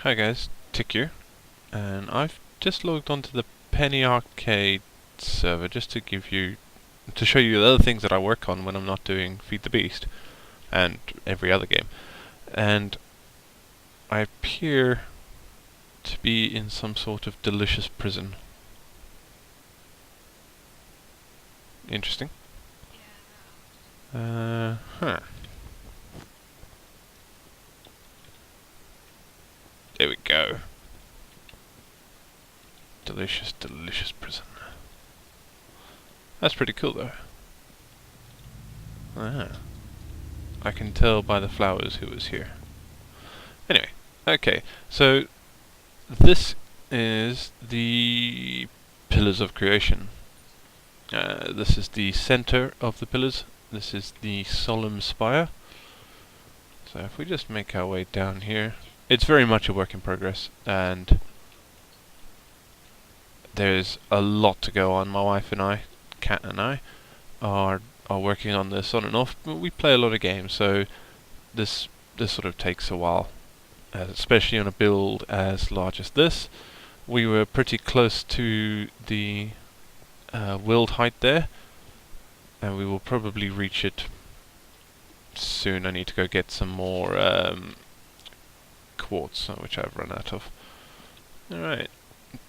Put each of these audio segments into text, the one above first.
Hi guys, Tick here, and I've just logged onto the Penny Arcade server just to show you the other things that I work on when I'm not doing Feed the Beast and every other game. And I appear to be in some sort of delicious prison. Interesting. Huh. There we go. Delicious, delicious prison. That's pretty cool though. I can tell by the flowers who was here. Anyway, okay, so this is the Pillars of Creation. This is the center of the pillars. This is the solemn spire. So if we just make our way down here, it's very much a work in progress, and there's a lot to go on. My wife and I, Kat and I, are working on this on and off. We play a lot of games, so this sort of takes a while, especially on a build as large as this. We were pretty close to the willed height there, and we will probably reach it soon. I need to go get some more quartz, which I've run out of. Alright,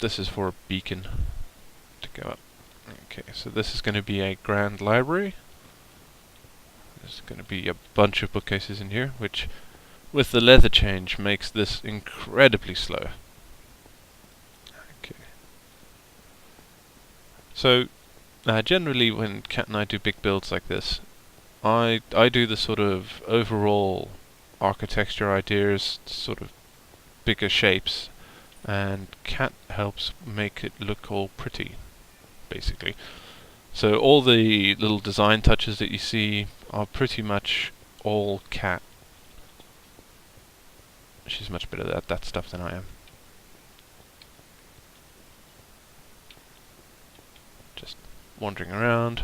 this is for a beacon to go up. Okay, so this is going to be a grand library. There's going to be a bunch of bookcases in here, which with the leather change makes this incredibly slow. Okay. So generally when Kat and I do big builds like this, I do the sort of overall architecture ideas, sort of bigger shapes, and Kat helps make it look all pretty, basically. So all the little design touches that you see are pretty much all Kat. She's much better at that stuff than I am. Just wandering around.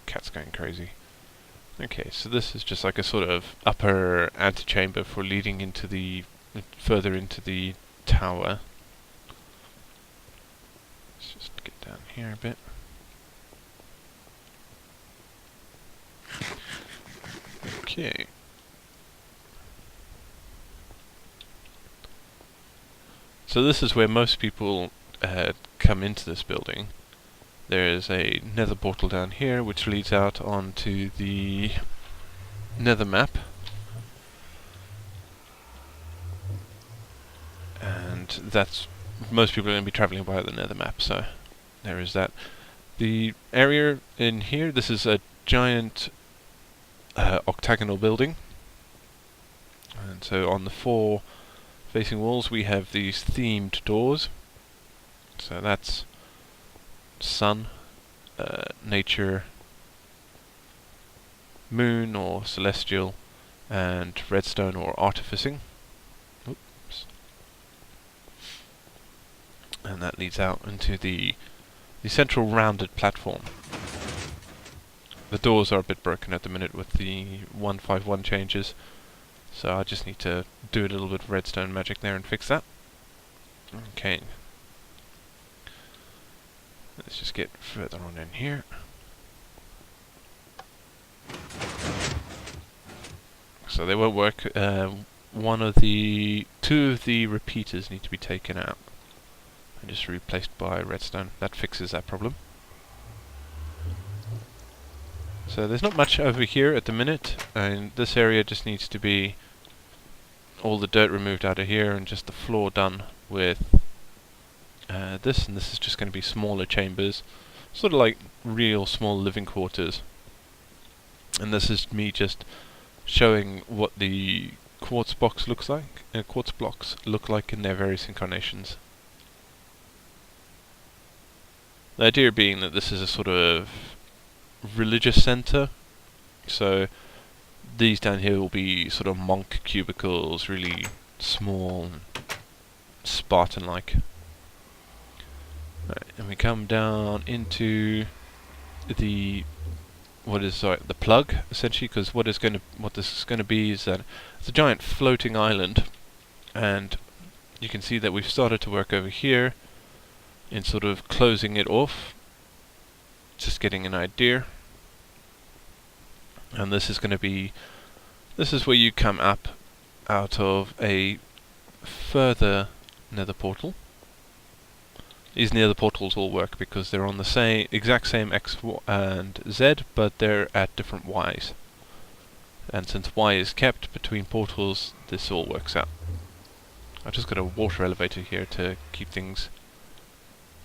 Cat's going crazy. Okay, so this is just like a sort of upper antechamber for leading into the further into the tower. Let's just get down here a bit. Okay. So this is where most people come into this building. There's a nether portal down here which leads out onto the nether map. And that's most people are going to be travelling by the nether map, so there is that. The area in here, this is a giant octagonal building. And so on the four facing walls we have these themed doors. So that's sun, nature, moon or celestial, and redstone or artificing. Oops. And that leads out into the central rounded platform. The doors are a bit broken at the minute with the 151 changes, so I just need to do a little bit of redstone magic there and fix that. Okay. Let's just get further on in here. So they won't work. Two of the repeaters need to be taken out and just replaced by redstone. That fixes that problem. So there's not much over here at the minute, and this area just needs to be all the dirt removed out of here and just the floor done with this, and this is just going to be smaller chambers, sort of like real small living quarters. And this is me just showing what the quartz blocks look like in their various incarnations. The idea being that this is a sort of religious center, so these down here will be sort of monk cubicles, really small and Spartan-like. Right, and we come down into the what is the plug essentially, because what this is going to be is that it's a giant floating island, and you can see that we've started to work over here in sort of closing it off, just getting an idea. And this is going to be, this is where you come up out of a further nether portal. These nether portals all work because they're on the exact same X and Z, but they're at different Ys. And since Y is kept between portals, this all works out. I've just got a water elevator here to keep things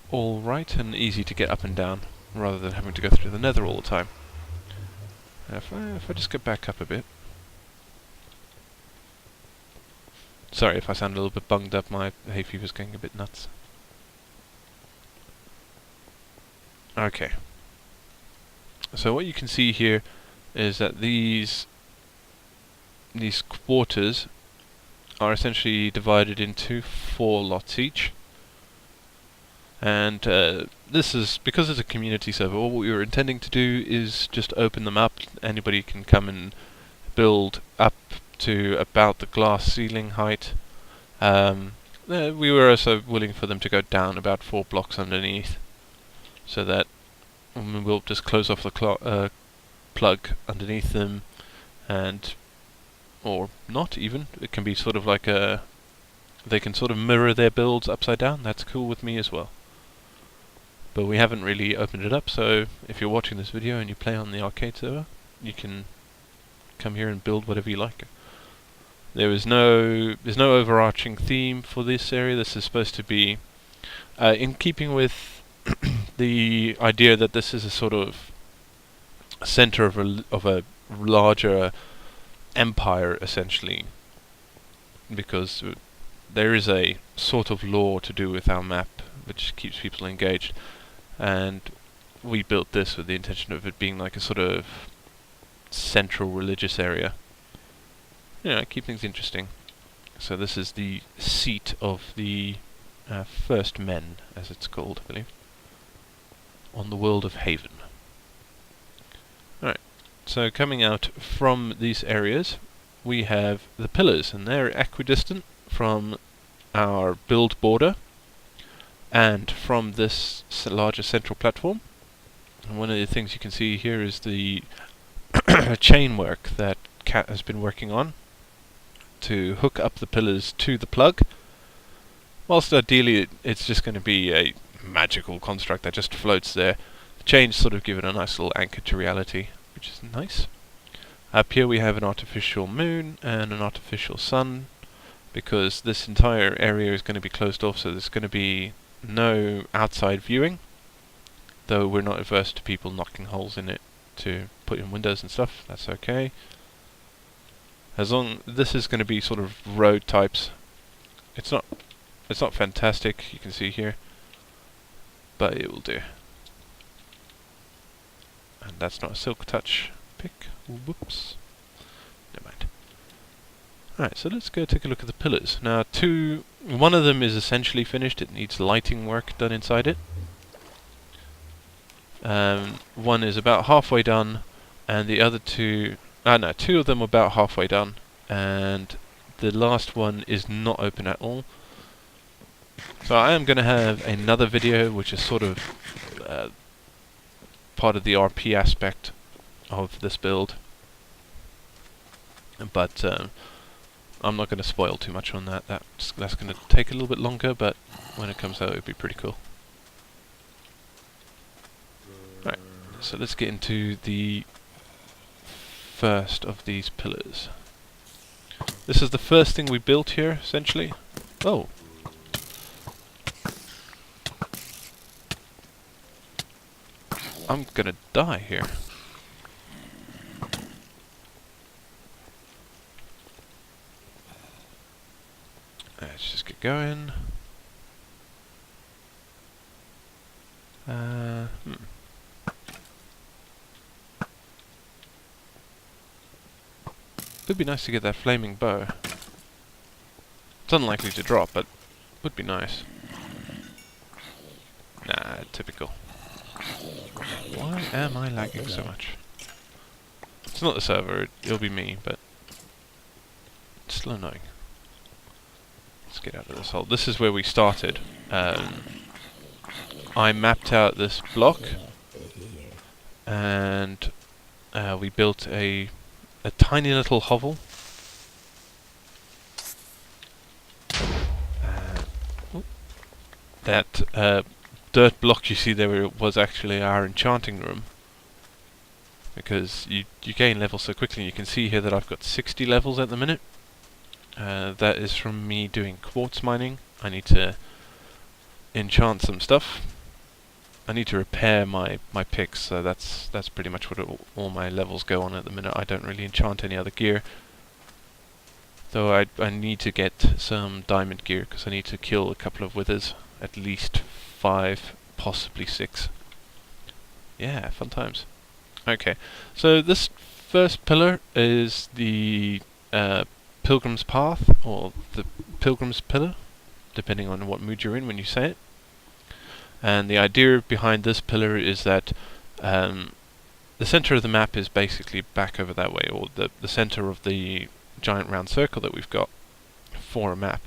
all right and easy to get up and down, rather than having to go through the nether all the time. If I just get back up a bit. Sorry if I sound a little bit bunged up, my hay fever's going a bit nuts. Okay. So what you can see here is that these quarters are essentially divided into 4 lots each. And this is, because it's a community server, what we were intending to do is just open them up. Anybody can come and build up to about the glass ceiling height. We were also willing for them to go down about 4 blocks underneath, so that we'll just close off the plug underneath them, and or not even. It can be sort of like they can sort of mirror their builds upside down. That's cool with me as well. But we haven't really opened it up, so if you're watching this video and you play on the arcade server, you can come here and build whatever you like. There's no overarching theme for this area. This is supposed to be in keeping with the idea that this is a sort of center of a larger empire, essentially, because there is a sort of lore to do with our map which keeps people engaged, and we built this with the intention of it being like a sort of central religious area. Keep things interesting. So this is the seat of the First Men, as it's called, I believe, on the world of Haven. Alright, so coming out from these areas, we have the pillars, and they're equidistant from our build border and from this larger central platform. And one of the things you can see here is the chain work that Cat has been working on to hook up the pillars to the plug, whilst ideally it's just going to be a magical construct that just floats there. The chains sort of give it a nice little anchor to reality, which is nice. Up here we have an artificial moon and an artificial sun, because this entire area is going to be closed off, so there's going to be no outside viewing, though we're not averse to people knocking holes in it to put in windows and stuff. That's okay. As long this is going to be sort of road types. It's not fantastic, you can see here, but it will do. And that's not a silk touch pick. Whoops. Never mind. Alright, so let's go take a look at the pillars. Now, one of them is essentially finished. It needs lighting work done inside it. One is about halfway done, and the other two of them are about halfway done, and the last one is not open at all. So I am going to have another video which is sort of part of the RP aspect of this build, but I'm not going to spoil too much on that. That's going to take a little bit longer, but when it comes out it'll be pretty cool. Right, so let's get into the first of these pillars. This is the first thing we built here, essentially. Oh. I'm gonna die here. Let's just get going. Would be nice to get that flaming bow. It's unlikely to drop, but would be nice. Nah, typical. Why am I lagging so much? It's not the server, it'll be me, but it's still annoying. Let's get out of this hole. This is where we started. I mapped out this block, and we built a tiny little hovel. That dirt block you see there was actually our enchanting room, because you gain levels so quickly. You can see here that I've got 60 levels at the minute. That is from me doing quartz mining. I need to enchant some stuff. I need to repair my picks, so that's pretty much what all my levels go on at the minute. I don't really enchant any other gear, though I need to get some diamond gear, because I need to kill a couple of withers, at least 5, possibly 6. Yeah, fun times. Okay, so this first pillar is the Pilgrim's Path, or the Pilgrim's Pillar, depending on what mood you're in when you say it. And the idea behind this pillar is that the center of the map is basically back over that way, or the center of the giant round circle that we've got for a map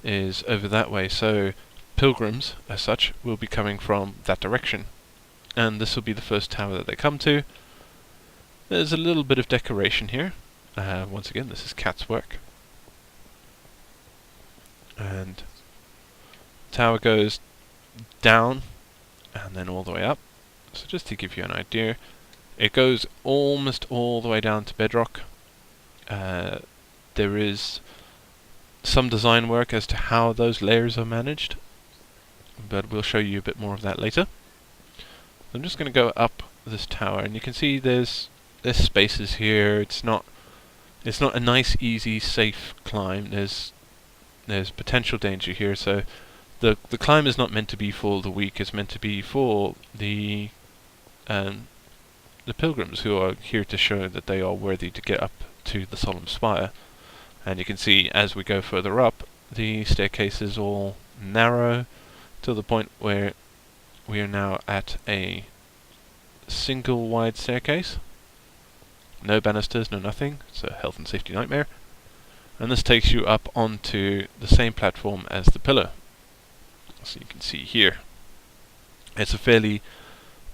is over that way. So pilgrims, as such, will be coming from that direction. And this will be the first tower that they come to. There's a little bit of decoration here. Once again, this is Cat's work. And tower goes down and then all the way up. So just to give you an idea, it goes almost all the way down to bedrock. There is some design work as to how those layers are managed, but we'll show you a bit more of that later. I'm just going to go up this tower, and you can see there's spaces here. It's not a nice, easy, safe climb. There's potential danger here, so the climb is not meant to be for the weak. It's meant to be for the pilgrims who are here to show that they are worthy to get up to the solemn spire. And you can see as we go further up, the staircase is all narrow to the point where we are now at a single wide staircase. No banisters, no nothing. It's a health and safety nightmare. And this takes you up onto the same platform as the pillar. So you can see here, it's a fairly,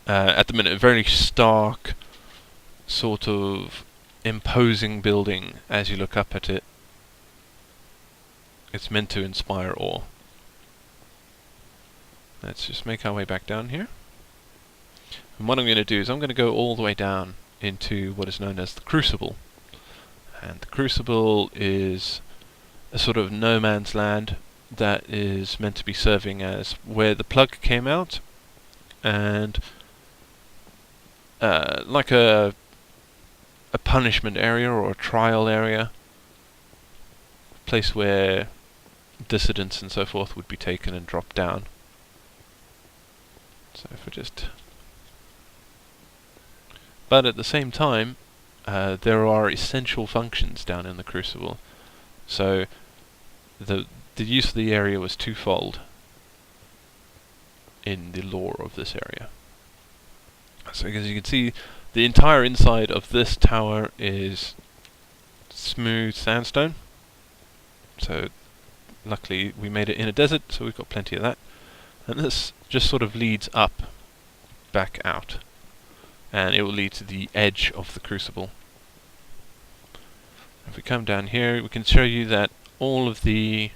at the minute, a very stark, sort of imposing building as you look up at it. It's meant to inspire awe. Let's just make our way back down here. And what I'm going to do is I'm going to go all the way down into what is known as the Crucible. And the Crucible is a sort of no man's land that is meant to be serving as where the plug came out, and like a punishment area or a trial area, a place where dissidents and so forth would be taken and dropped down. So if we just... But at the same time, there are essential functions down in the Crucible. So the use of the area was twofold in the lore of this area. So as you can see, the entire inside of this tower is smooth sandstone. So luckily we made it in a desert, so we've got plenty of that. And this just sort of leads up, back out, and it will lead to the edge of the Crucible. If we come down here, we can show you that all of the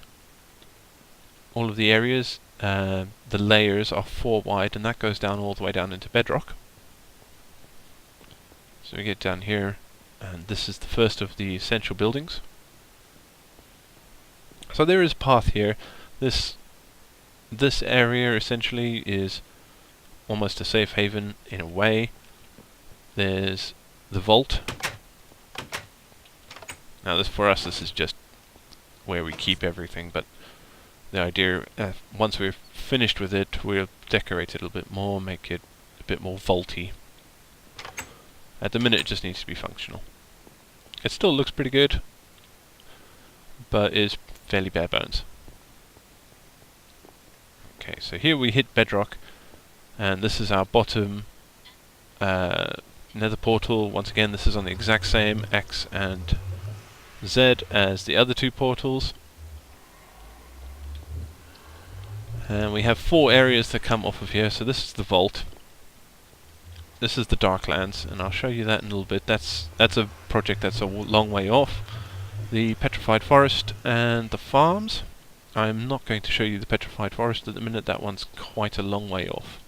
areas, the layers are 4 wide, and that goes down all the way down into bedrock. So we get down here, and this is the first of the essential buildings. So there is a path here. This area essentially is almost a safe haven in a way. There's the vault. Now this, for us, this is just where we keep everything, but the idea, once we're finished with it, we'll decorate it a little bit more, make it a bit more vaulty. At the minute it just needs to be functional. It still looks pretty good, but is fairly bare bones. Okay, so here we hit bedrock, and this is our bottom nether portal. Once again, this is on the exact same X and Z as the other two portals. And we have 4 areas that come off of here. So this is the vault. This is the Darklands, and I'll show you that in a little bit. That's a project that's a long way off. The petrified forest and the farms. I'm not going to show you the petrified forest at the minute. That one's quite a long way off.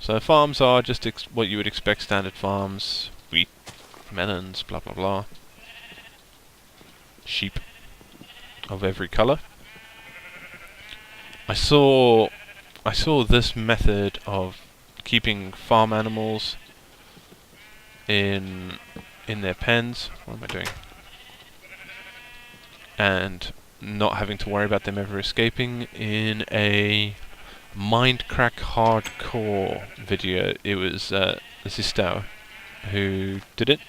So farms are just what you would expect, standard farms: wheat, melons, blah blah blah. Sheep of every colour. I saw this method of keeping farm animals in their pens. What am I doing? And not having to worry about them ever escaping in a Mindcrack hardcore video. It was Zistau who did it,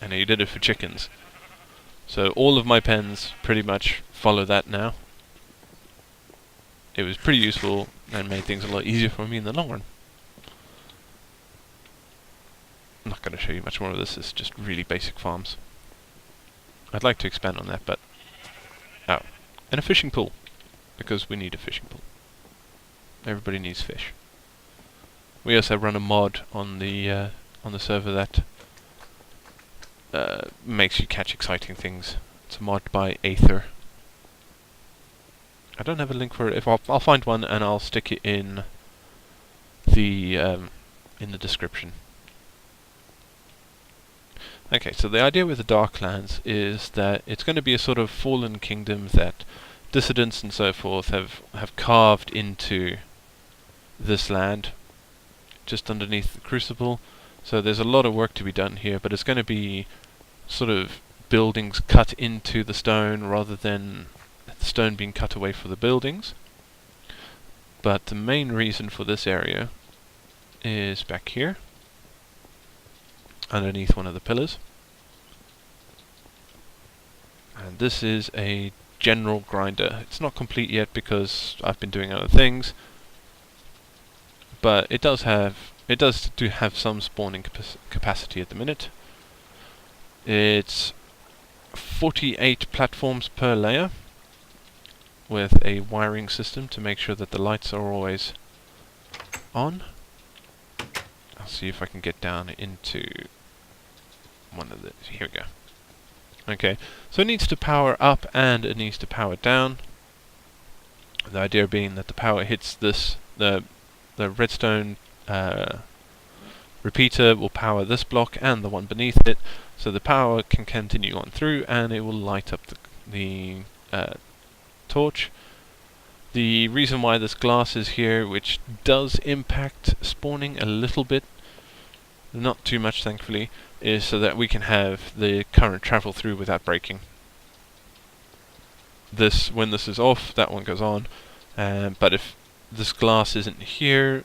and he did it for chickens. So all of my pens pretty much follow that now. It was pretty useful and made things a lot easier for me in the long run. I'm not going to show you much more of this. It's just really basic farms. I'd like to expand on that, but and a fishing pool, because we need a fishing pool. Everybody needs fish. We also run a mod on the server that makes you catch exciting things. It's a mod by Aether. I don't have a link for it. I'll find one and I'll stick it in the description. Okay, so the idea with the Darklands is that it's going to be a sort of fallen kingdom that dissidents and so forth have carved into this land, just underneath the Crucible. So there's a lot of work to be done here, but it's going to be sort of buildings cut into the stone rather than the stone being cut away for the buildings. But the main reason for this area is back here, underneath one of the pillars. And this is a general grinder. It's not complete yet because I've been doing other things, but it does have some spawning capacity at the minute. It's 48 platforms per layer with a wiring system to make sure that the lights are always on. I'll see if I can get down into one of the... Here we go. Okay, so it needs to power up and it needs to power down. The idea being that the power hits this, the redstone repeater will power this block and the one beneath it, so the power can continue on through and it will light up the torch. The reason why this glass is here, which does impact spawning a little bit, not too much thankfully, is so that we can have the current travel through without breaking. When this is off, that one goes on, but if this glass isn't here,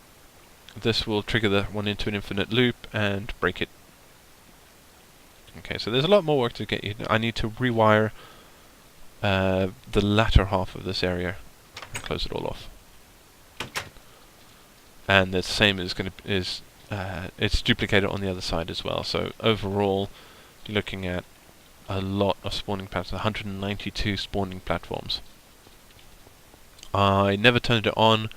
this will trigger that one into an infinite loop and break it. Okay, so there's a lot more work to get you. I need to rewire the latter half of this area and close it all off. And the same is it's duplicated on the other side as well. So overall, you're looking at a lot of spawning platforms, 192 spawning platforms. I never turned it on.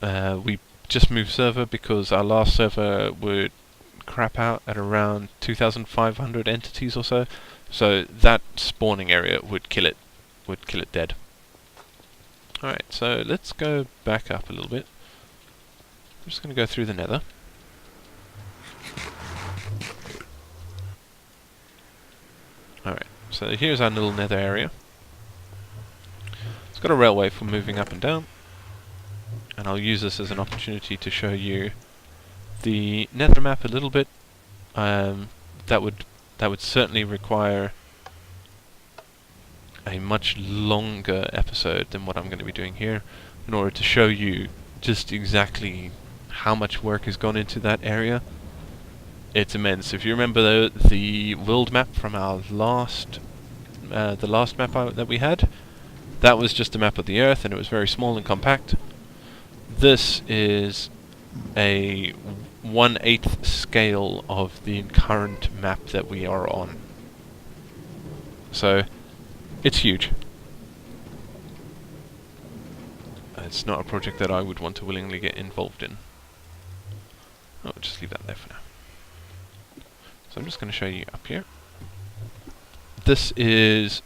We just moved server because our last server would crap out at around 2,500 entities or so. So that spawning area would kill it dead. Alright, so let's go back up a little bit. I'm just going to go through the nether. Alright, so here's our little nether area. It's got a railway for moving up and down, and I'll use this as an opportunity to show you the nether map a little bit. That would certainly require a much longer episode than what I'm going to be doing here in order to show you just exactly how much work has gone into that area. It's immense. If you remember the world map from our last the last map that we had, that was just a map of the Earth and it was very small and compact. This is a 1/8 scale of the current map that we are on. So it's huge. It's not a project that I would want to willingly get involved in. I'll just leave that there for now. So I'm just going to show you up here. This is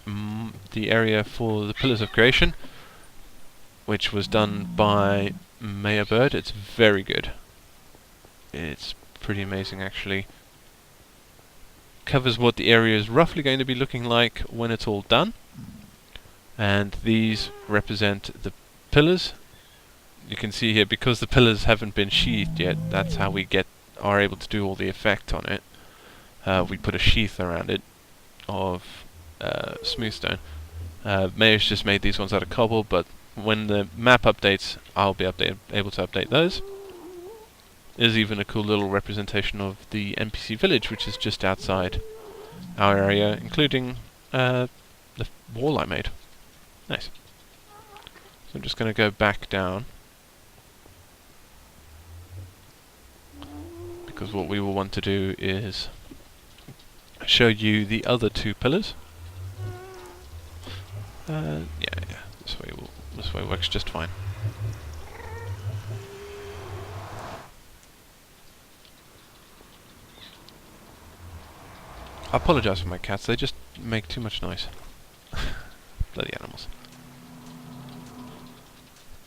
the area for the Pillars of Creation, which was done by Maya Bird. It's very good. It's pretty amazing, actually. Covers what the area is roughly going to be looking like when it's all done. And these represent the pillars. You can see here, because the pillars haven't been sheathed yet, that's how we are able to do all the effect on it. We put a sheath around it of smooth stone. Mayor's just made these ones out of cobble, but when the map updates, I'll be able to update those. There's even a cool little representation of the NPC village, which is just outside our area, including the wall I made. Nice. So I'm just going to go back down, because what we will want to do is show you the other two pillars. Yeah, this way works just fine. I apologise for my cats, they just make too much noise. Bloody animals.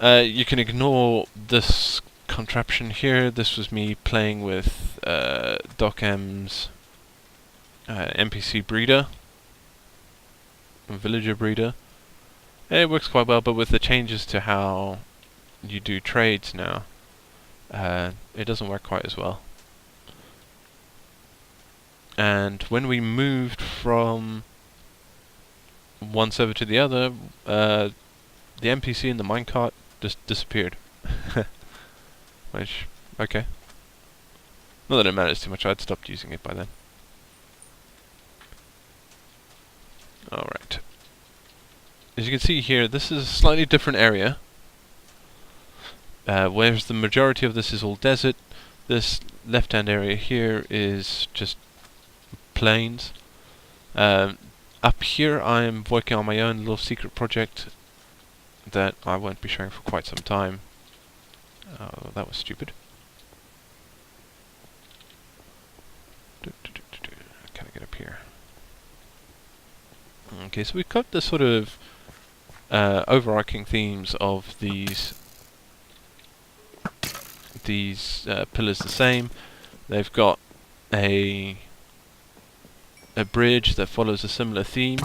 You can ignore this contraption here. This was me playing with DocM's NPC breeder, villager breeder. It works quite well, but with the changes to how you do trades now, it doesn't work quite as well. And when we moved from one server to the other, the NPC in the minecart just disappeared. Which, okay. Not that it matters too much, I'd stopped using it by then. Alright. As you can see here, this is a slightly different area. Whereas the majority of this is all desert, this left-hand area here is just plains. Up here I'm working on my own little secret project that I won't be showing for quite some time. Oh, that was stupid. Can I get up here? Okay, so we've got the sort of overarching themes of these pillars the same. They've got a bridge that follows a similar theme.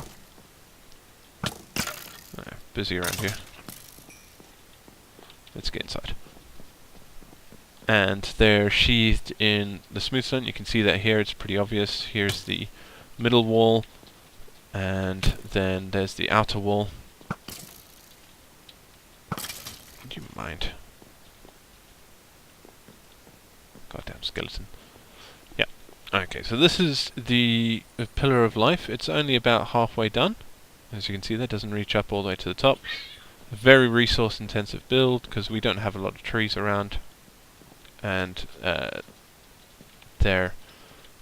Busy around here. Let's get inside. And they're sheathed in the smooth stone. You can see that here, it's pretty obvious. Here's the middle wall, and then there's the outer wall. Would you mind? Goddamn skeleton. Yeah. Okay, so this is the Pillar of Life. It's only about halfway done. As you can see, that doesn't reach up all the way to the top. A very resource intensive build, because we don't have a lot of trees around. And there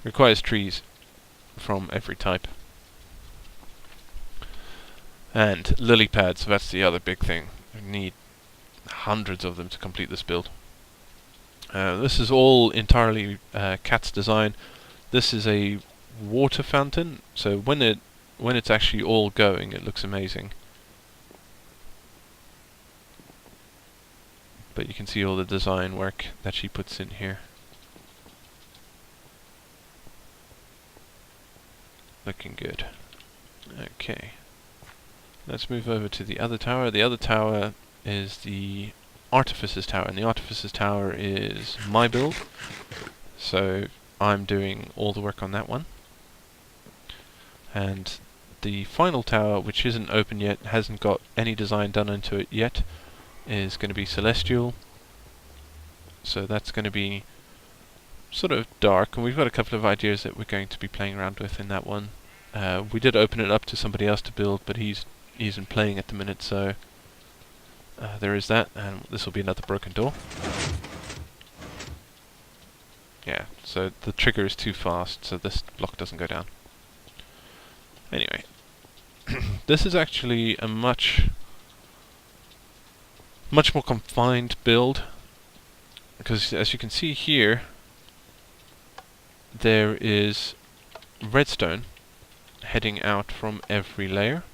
requires trees from every type. And lily pads, so that's the other big thing. We need hundreds of them to complete this build. This is all entirely Cat's design. This is a water fountain, so when it's actually all going, it looks amazing. But you can see all the design work that she puts in here. Looking good. Okay. Let's move over to the other tower. The other tower is the Artificer's Tower, and the Artificer's Tower is my build. So I'm doing all the work on that one. And the final tower, which isn't open yet, hasn't got any design done into it yet, is going to be Celestial. So that's going to be sort of dark, and we've got a couple of ideas that we're going to be playing around with in that one. We did open it up to somebody else to build, but he isn't playing at the minute, so there is that, and this will be another broken door. Yeah, so the trigger is too fast, so this block doesn't go down. Anyway, this is actually a much more confined build, because as you can see here, there is redstone heading out from every layer.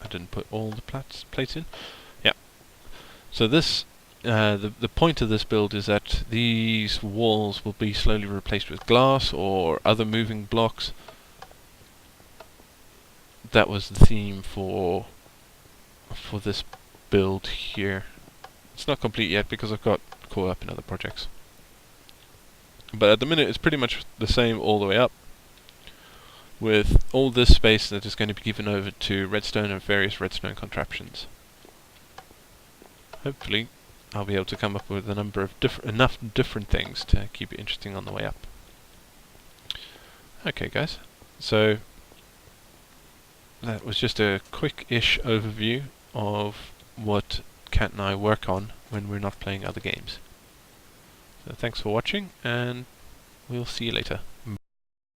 I didn't put all the plates in. Yeah. So this, the point of this build is that these walls will be slowly replaced with glass or other moving blocks. That was the theme for this build here. It's not complete yet because I've got caught up in other projects. But at the minute it's pretty much the same all the way up, with all this space that is going to be given over to redstone and various redstone contraptions. Hopefully I'll be able to come up with a number of enough different things to keep it interesting on the way up. Okay guys, so that was just a quick-ish overview of what Kat and I work on when we're not playing other games. So thanks for watching, and we'll see you later.